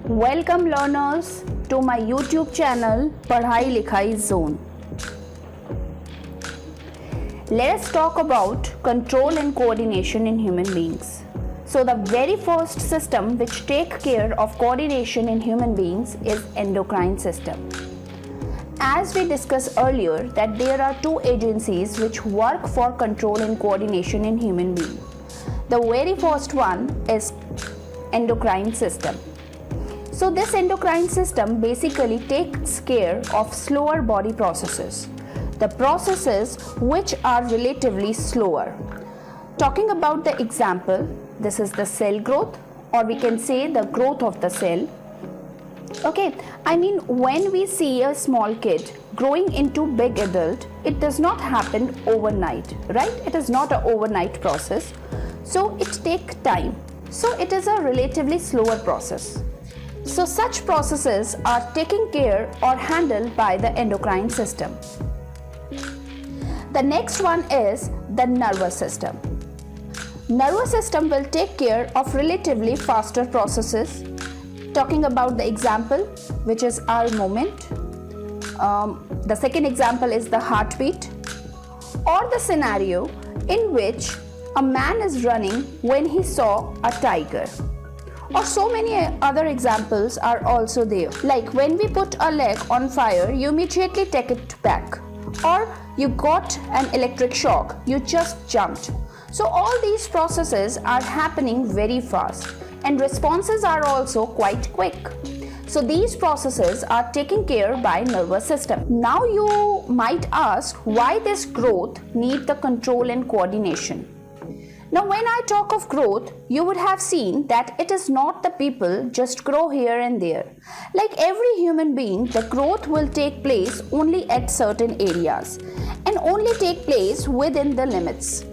Welcome learners to my YouTube channel Padhailikhaizone. Let us talk about control and coordination in human beings. So the very first system which take care of coordination in human beings is endocrine system. As we discussed earlier that there are two agencies which work for control and coordination in human beings. The very first one is endocrine system. So this endocrine system basically takes care of slower body processes, the processes which are relatively slower. Talking about the example, this is the cell growth, or we can say the growth of the cell. Okay, I mean when we see a small kid growing into big adult, it does not happen overnight, right? It is not an overnight process. So it takes time. So it is a relatively slower process. So such processes are taken care or handled by the endocrine system. The next one is the nervous system. Nervous system will take care of relatively faster processes. Talking about the example, which is our movement. The second example is the heartbeat, or the scenario in which a man is running when he saw a tiger. Or so many other examples are also there. Like when we put a leg on fire, you immediately take it back. Or you got an electric shock, you just jumped. So all these processes are happening very fast and responses are also quite quick. So these processes are taken care by nervous system. Now you might ask why this growth need the control and coordination. Now when I talk of growth, you would have seen that it is not the people just grow here and there. Like every human being, the growth will take place only at certain areas and only take place within the limits.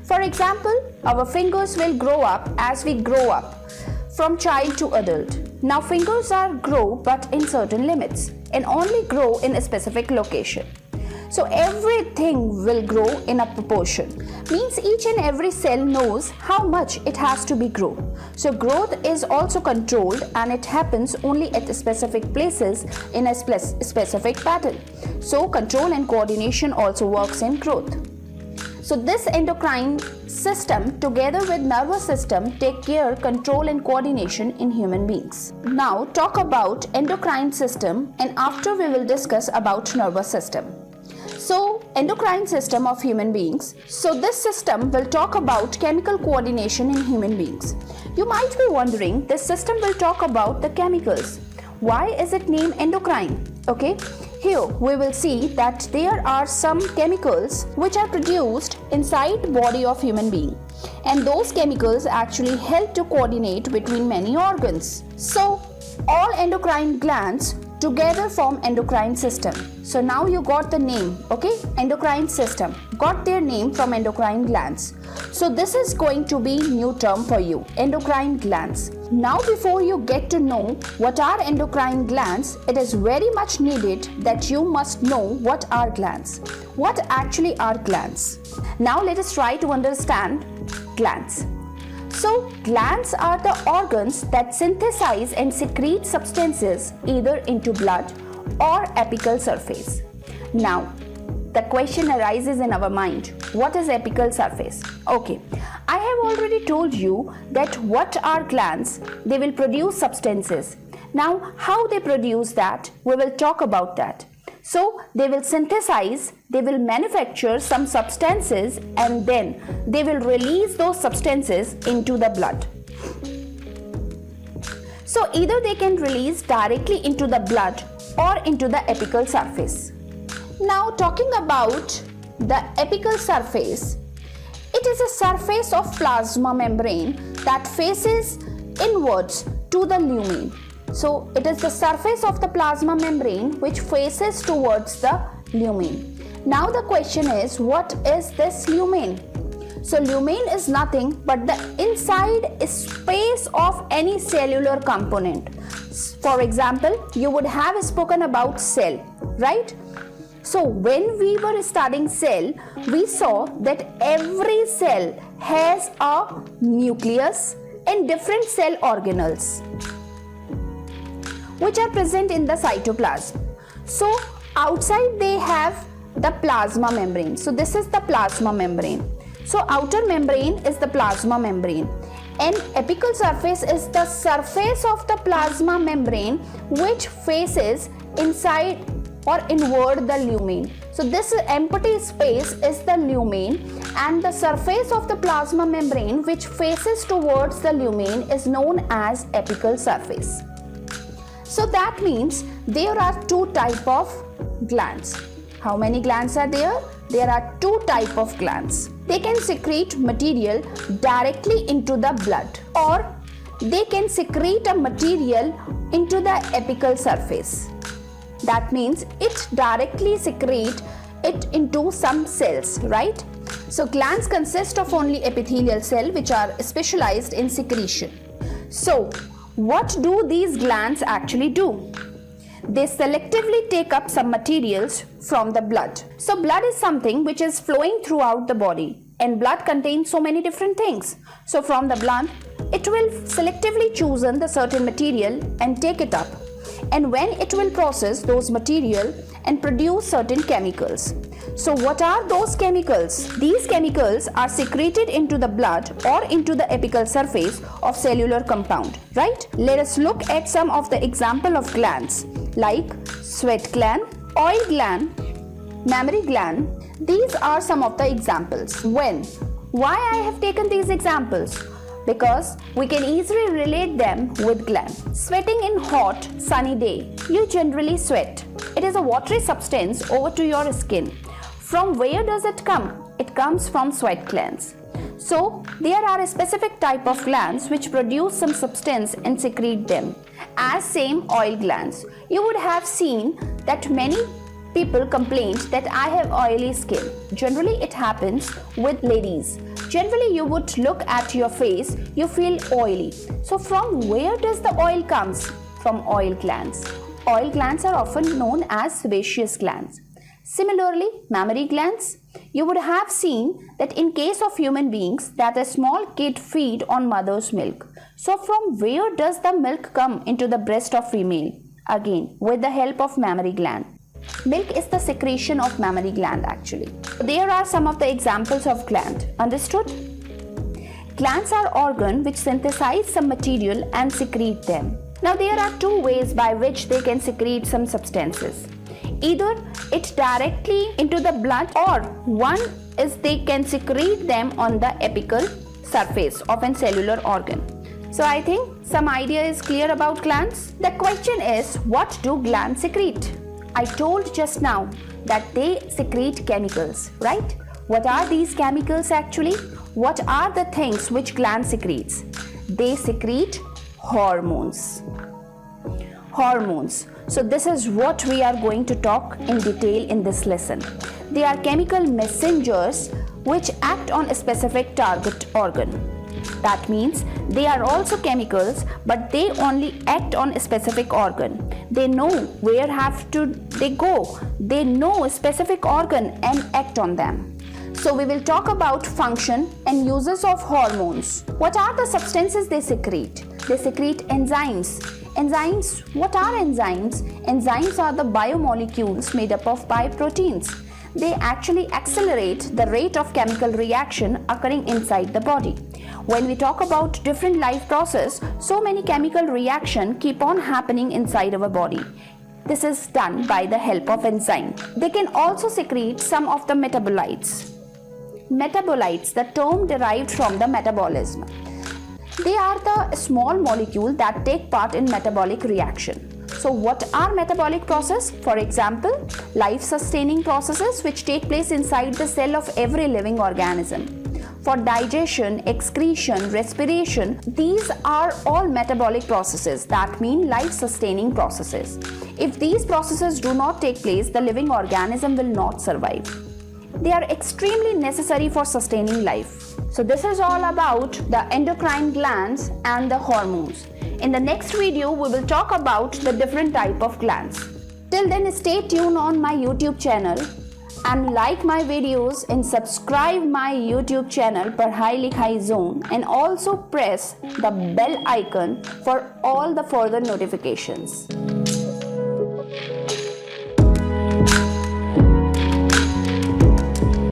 For example, our fingers will grow up as we grow up from child to adult. Now fingers are grow but in certain limits and only grow in a specific location. So everything will grow in a proportion. Means each and every cell knows how much it has to be grown. So growth is also controlled and it happens only at specific places in a specific pattern. So control and coordination also works in growth. So this endocrine system together with nervous system take care, control and coordination in human beings. Now talk about endocrine system and after we will discuss about nervous system. So endocrine system of human beings. So this system will talk about chemical coordination in human beings. You might be wondering, this system will talk about the chemicals. Why is it named endocrine? Okay, here we will see that there are some chemicals which are produced inside the body of human being. And those chemicals actually help to coordinate between many organs. So all endocrine glands together form endocrine system. So now you got the name, okay? Endocrine system got their name from endocrine glands. So this is going to be new term for you, endocrine glands. Now before you get to know what are endocrine glands, it is very much needed that you must know what are glands. What actually are glands? Now let us try to understand glands. So glands are the organs that synthesize and secrete substances either into blood or apical surface. Now the question arises in our mind, what is apical surface? Okay, I have already told you that what are glands? They will produce substances. Now how they produce that? We will talk about that. So they will synthesize, they will manufacture some substances and then they will release those substances into the blood. So either they can release directly into the blood or into the apical surface. Now talking about the apical surface, it is a surface of plasma membrane that faces inwards to the lumen. So it is the surface of the plasma membrane which faces towards the lumen. Now the question is, what is this lumen? So lumen is nothing but the inside space of any cellular component. For example, you would have spoken about cell, right? So when we were studying cell, we saw that every cell has a nucleus and different cell organelles. which are present in the cytoplasm. So outside they have the plasma membrane. So this is the plasma membrane. So outer membrane is the plasma membrane, and apical surface is the surface of the plasma membrane which faces inside or inward the lumen. So this empty space is the lumen, and the surface of the plasma membrane which faces towards the lumen is known as apical surface. So that means there are two types of glands. How many glands are there? There are two types of glands. They can secrete material directly into the blood, or they can secrete a material into the apical surface. That means it directly secrete it into some cells, right? So glands consist of only epithelial cells which are specialized in secretion. So what do these glands actually do? They selectively take up some materials from the blood. So blood is something which is flowing throughout the body, and blood contains so many different things. So from the blood, it will selectively choose the certain material and take it up. And when it will process those material and produce certain chemicals. So what are those chemicals? These chemicals are secreted into the blood or into the apical surface of cellular compound, right? Let us look at some of the example of glands like sweat gland, oil gland, mammary gland. These are some of the examples. Why I have taken these examples? Because we can easily relate them with gland. Sweating in hot, sunny day. You generally sweat. It is a watery substance over to your skin. From where does it come? It comes from sweat glands. So there are a specific type of glands which produce some substance and secrete them. As same oil glands. You would have seen that many people complain that I have oily skin. Generally it happens with ladies. Generally you would look at your face, you feel oily. So from where does the oil comes? From oil glands. Oil glands are often known as sebaceous glands. Similarly, mammary glands. You would have seen that in case of human beings that a small kid feed on mother's milk. So from where does the milk come into the breast of female? Again, with the help of mammary gland. Milk is the secretion of mammary gland actually. There are some of the examples of gland. Understood? Glands are organs which synthesize some material and secrete them. Now there are two ways by which they can secrete some substances. Either it directly into the blood, or one is they can secrete them on the apical surface of a cellular organ. So I think some idea is clear about glands. The question is, what do glands secrete? I told just now that they secrete chemicals, right? What are these chemicals actually? What are the things which gland secretes? They secrete hormones. Hormones. So this is what we are going to talk in detail in this lesson. They are chemical messengers which act on a specific target organ. That means they are also chemicals, but they only act on a specific organ. They know where have to they go. They know a specific organ and act on them. So we will talk about function and uses of hormones. What are the substances they secrete? They secrete enzymes. Enzymes, what are enzymes? Enzymes are the biomolecules made up of bioproteins. They actually accelerate the rate of chemical reaction occurring inside the body. When we talk about different life process, so many chemical reactions keep on happening inside our body. This is done by the help of enzyme. They can also secrete some of the metabolites. Metabolites, the term derived from the metabolism. They are the small molecule that take part in metabolic reaction. So what are metabolic process? For example, life-sustaining processes which take place inside the cell of every living organism. For digestion, excretion, respiration, these are all metabolic processes, that mean life-sustaining processes. If these processes do not take place, the living organism will not survive. They are extremely necessary for sustaining life. So this is all about the endocrine glands and the hormones. In the next video, we will talk about the different type of glands. Till then, stay tuned on my YouTube channel and like my videos and subscribe my YouTube channel Padhailikhaizone, and also press the bell icon for all the further notifications.